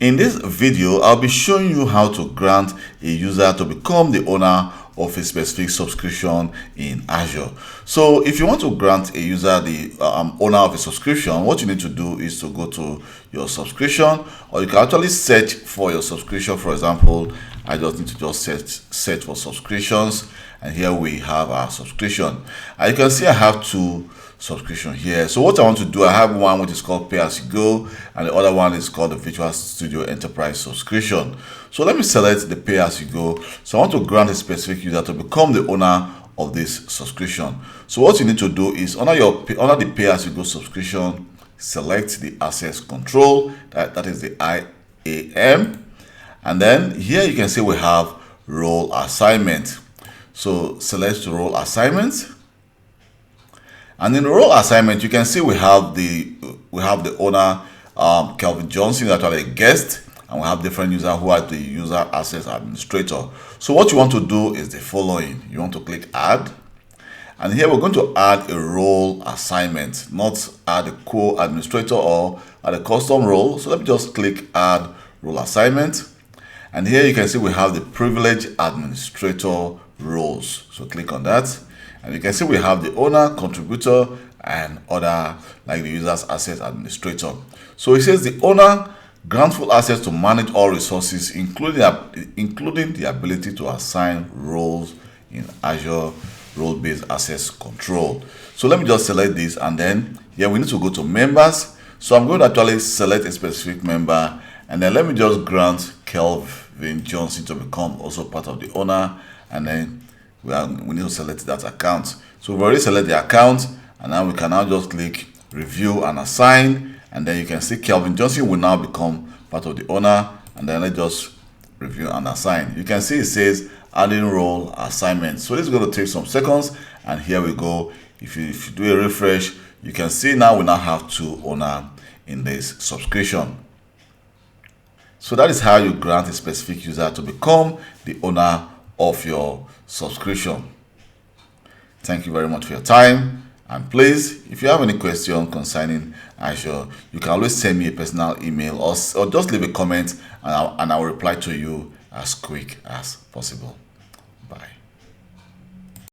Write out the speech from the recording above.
In this video, I'll be showing you how to grant a user to become the owner of a specific subscription in Azure. So if you want to grant a user the owner of a subscription, what you need to do is to go to your subscription, or you can actually search for your subscription. For example, I just need to search for subscriptions, and here we have our subscription. And you can see I have two subscription here. So what I want to do, I have one which is called pay as you go, and the other one is called the Visual Studio Enterprise subscription. So let me select the pay as you go. So I want to grant a specific user to become the owner of this subscription. So what you need to do is under the pay as you go subscription, select the access control, that is the IAM, and then here you can see we have role assignment. So select the role assignment. And in the role assignment, you can see we have the owner, Kelvin Johnson, is actually a guest, and we have different users who are the user access administrator. So what you want to do is the following. You want to click add, and here we're going to add a role assignment, not add a co-administrator or add a custom role. So let me just click add role assignment, and here you can see we have the privileged administrator roles. So click on that. And you can see we have the owner, contributor, and other like the user's access administrator. So it says the owner grants full access to manage all resources, including the ability to assign roles in Azure role-based access control. So let me just select this, and then here we need to go to members. So I'm going to actually select a specific member, and then let me just grant Kelvin Johnson to become also part of the owner, and then we need to select that account. So we've already selected the account, and now we can now just click review and assign, and then you can see Kelvin Johnson will now become part of the owner, and then let's just review and assign. You can see it says adding role assignment. So this is going to take some seconds, and here we go. If you do a refresh, you can see now we now have two owners in this subscription. So that is how you grant a specific user to become the owner of your subscription. Thank you very much for your time, and please, if you have any question concerning Azure, you can always send me a personal email or just leave a comment, and I will reply to you as quick as possible. Bye.